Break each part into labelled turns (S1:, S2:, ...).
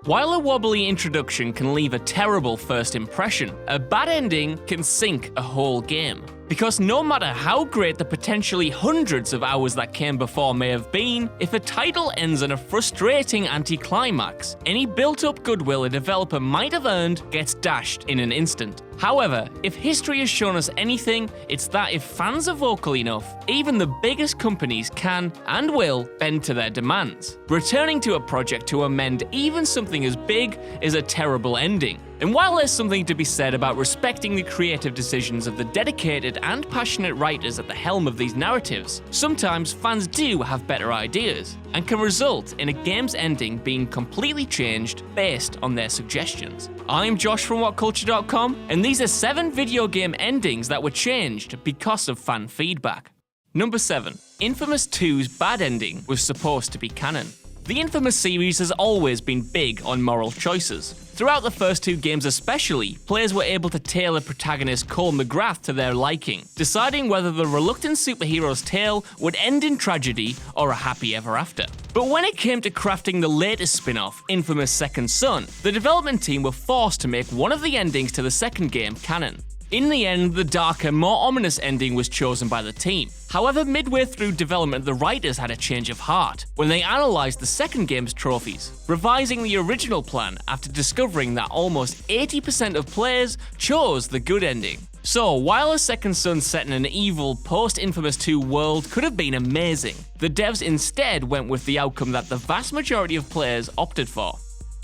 S1: While a wobbly introduction can leave a terrible first impression, a bad ending can sink a whole game. Because no matter how great the potentially hundreds of hours that came before may have been, if a title ends on a frustrating anticlimax, any built-up goodwill a developer might have earned gets dashed in an instant. However, if history has shown us anything, it's that if fans are vocal enough, even the biggest companies can and will bend to their demands. Returning to a project to amend even something as big is a terrible ending. And while there's something to be said about respecting the creative decisions of the dedicated and passionate writers at the helm of these narratives, sometimes fans do have better ideas, and can result in a game's ending being completely changed based on their suggestions. I'm Josh from WhatCulture.com, and these are 7 video game endings that were changed because of fan feedback. Number 7. Infamous 2's bad ending was supposed to be canon. The Infamous series has always been big on moral choices. Throughout the first 2 games especially, players were able to tailor protagonist Cole McGrath to their liking, deciding whether the reluctant superhero's tale would end in tragedy or a happy ever after. But when it came to crafting the latest spin-off, Infamous Second Son, the development team were forced to make one of the endings to the second game canon. In the end, the darker, more ominous ending was chosen by the team. However, midway through development, the writers had a change of heart when they analysed the second game's trophies, revising the original plan after discovering that almost 80% of players chose the good ending. So, while a Second Son set in an evil post-Infamous 2 world could have been amazing, the devs instead went with the outcome that the vast majority of players opted for.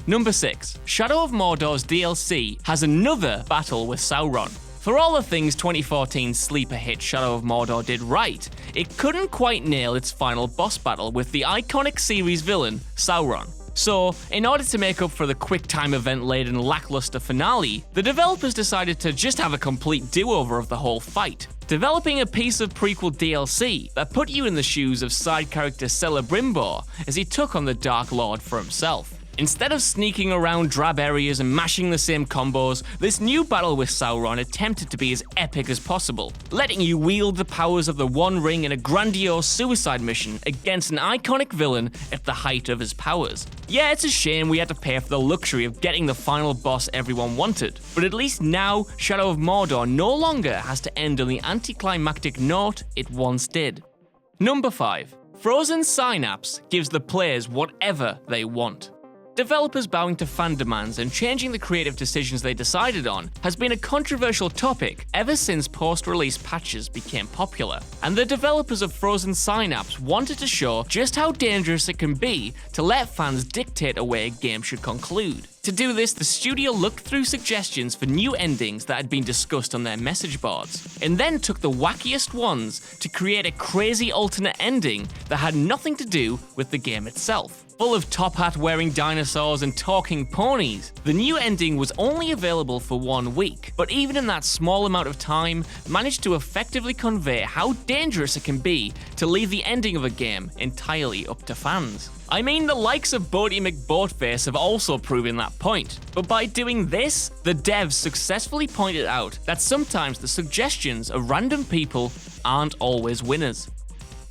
S1: Number 6. Shadow of Mordor's DLC has another battle with Sauron. For all the things 2014's sleeper hit Shadow of Mordor did right, it couldn't quite nail its final boss battle with the iconic series villain, Sauron. So, in order to make up for the quick-time event-laden lackluster finale, the developers decided to just have a complete do-over of the whole fight, developing a piece of prequel DLC that put you in the shoes of side character Celebrimbor as he took on the Dark Lord for himself. Instead of sneaking around drab areas and mashing the same combos, this new battle with Sauron attempted to be as epic as possible, letting you wield the powers of the One Ring in a grandiose suicide mission against an iconic villain at the height of his powers. Yeah, it's a shame we had to pay for the luxury of getting the final boss everyone wanted, but at least now, Shadow of Mordor no longer has to end on the anticlimactic note it once did. Number 5. Frozen Synapse gives the players whatever they want. Developers bowing to fan demands and changing the creative decisions they decided on has been a controversial topic ever since post-release patches became popular, and the developers of Frozen Synapse wanted to show just how dangerous it can be to let fans dictate a way a game should conclude. To do this, the studio looked through suggestions for new endings that had been discussed on their message boards, and then took the wackiest ones to create a crazy alternate ending that had nothing to do with the game itself. Full of top hat wearing dinosaurs and talking ponies, the new ending was only available for 1 week, but even in that small amount of time, managed to effectively convey how dangerous it can be to leave the ending of a game entirely up to fans. I mean, the likes of Bodie McBoatface have also proven that point, but by doing this, the devs successfully pointed out that sometimes the suggestions of random people aren't always winners.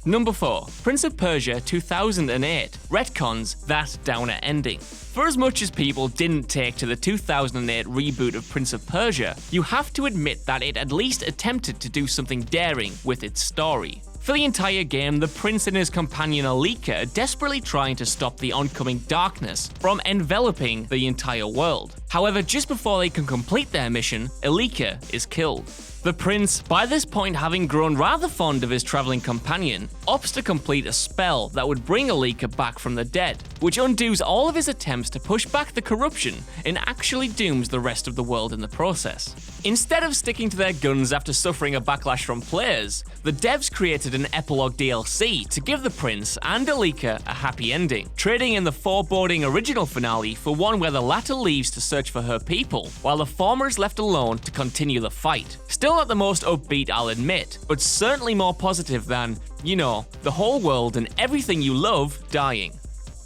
S1: Number 4. Prince of Persia 2008 retcons that downer ending. For as much as people didn't take to the 2008 reboot of Prince of Persia, you have to admit that it at least attempted to do something daring with its story. For the entire game, the prince and his companion Alika are desperately trying to stop the oncoming darkness from enveloping the entire world. However, just before they can complete their mission, Alika is killed. The prince, by this point having grown rather fond of his traveling companion, opts to complete a spell that would bring Alika back from the dead, which undoes all of his attempts to push back the corruption and actually dooms the rest of the world in the process. Instead of sticking to their guns after suffering a backlash from players, the devs created an epilogue DLC to give the prince and Alika a happy ending, trading in the foreboding original finale for one where the latter leaves to search for her people, while the former is left alone to continue the fight. Still not the most upbeat, I'll admit, but certainly more positive than, you know, the whole world and everything you love dying.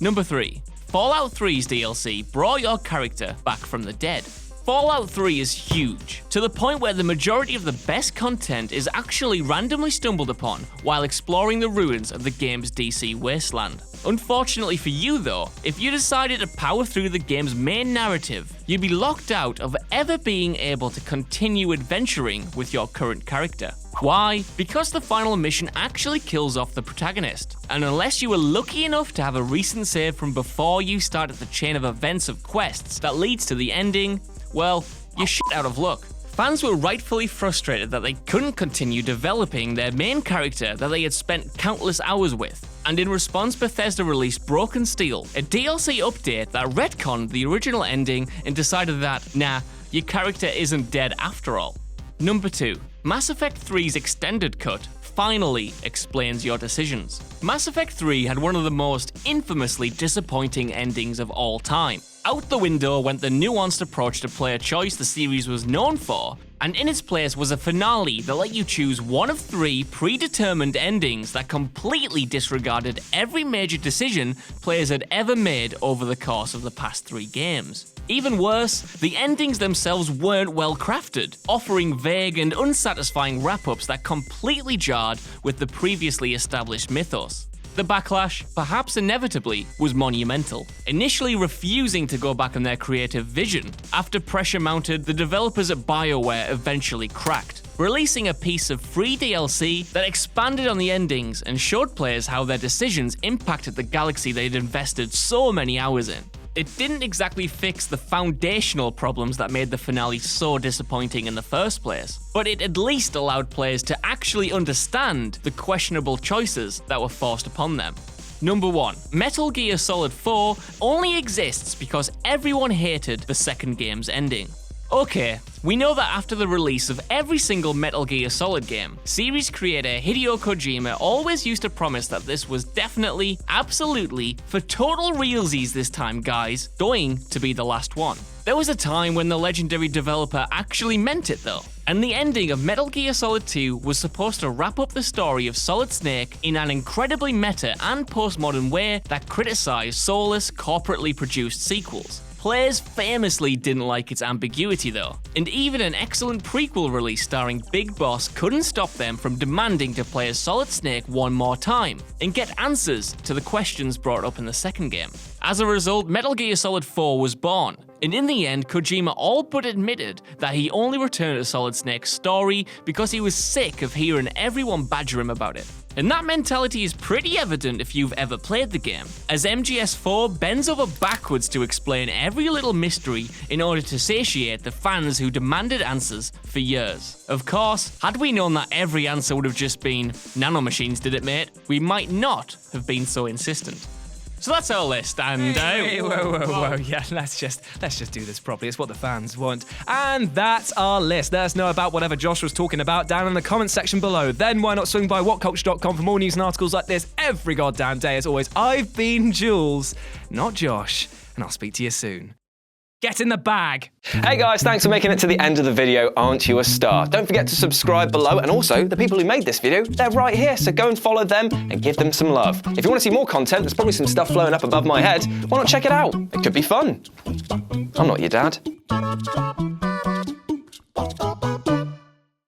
S1: Number 3. Fallout 3's DLC brought your character back from the dead. Fallout 3 is huge, to the point where the majority of the best content is actually randomly stumbled upon while exploring the ruins of the game's DC wasteland. Unfortunately for you though, if you decided to power through the game's main narrative, you'd be locked out of ever being able to continue adventuring with your current character. Why? Because the final mission actually kills off the protagonist, and unless you were lucky enough to have a recent save from before you started the chain of events of quests that leads to the ending, well, you're shit out of luck. Fans were rightfully frustrated that they couldn't continue developing their main character that they had spent countless hours with, and in response Bethesda released Broken Steel, a DLC update that retconned the original ending and decided that, nah, your character isn't dead after all. Number 2. Mass Effect 3's extended cut finally explains your decisions. Mass Effect 3 had one of the most infamously disappointing endings of all time. Out the window went the nuanced approach to player choice the series was known for, and in its place was a finale that let you choose one of 3 predetermined endings that completely disregarded every major decision players had ever made over the course of the past 3 games. Even worse, the endings themselves weren't well crafted, offering vague and unsatisfying wrap-ups that completely jarred with the previously established mythos. The backlash, perhaps inevitably, was monumental, initially refusing to go back on their creative vision. After pressure mounted, the developers at BioWare eventually cracked, releasing a piece of free DLC that expanded on the endings and showed players how their decisions impacted the galaxy they'd invested so many hours in. It didn't exactly fix the foundational problems that made the finale so disappointing in the first place, but it at least allowed players to actually understand the questionable choices that were forced upon them. Number 1. Metal Gear Solid 4 only exists because everyone hated the second game's ending. Okay, we know that after the release of every single Metal Gear Solid game, series creator Hideo Kojima always used to promise that this was definitely, absolutely, for total realsies this time guys, going to be the last one. There was a time when the legendary developer actually meant it though, and the ending of Metal Gear Solid 2 was supposed to wrap up the story of Solid Snake in an incredibly meta and postmodern way that criticized soulless, corporately produced sequels. Players famously didn't like its ambiguity though, and even an excellent prequel release starring Big Boss couldn't stop them from demanding to play as Solid Snake one more time, and get answers to the questions brought up in the second game. As a result, Metal Gear Solid 4 was born, and in the end, Kojima all but admitted that he only returned to Solid Snake's story because he was sick of hearing everyone badger him about it. And that mentality is pretty evident if you've ever played the game, as MGS4 bends over backwards to explain every little mystery in order to satiate the fans who demanded answers for years. Of course, had we known that every answer would have just been, nanomachines did it mate, we might not have been so insistent. So that's our list, and
S2: whoa, yeah, let's just do this properly. It's what the fans want. And that's our list. Let us know about whatever Josh was talking about down in the comments section below. Then why not swing by whatculture.com for more news and articles like this every goddamn day. As always, I've been Jules, not Josh, and I'll speak to you soon. Get in the bag. Hey guys, thanks for making it to the end of the video. Aren't you a star? Don't forget to subscribe below, and also the people who made this video, they're right here, so go and follow them and give them some love. If you want to see more content, there's probably some stuff flowing up above my head. Why not check it out? It could be fun. I'm not your dad.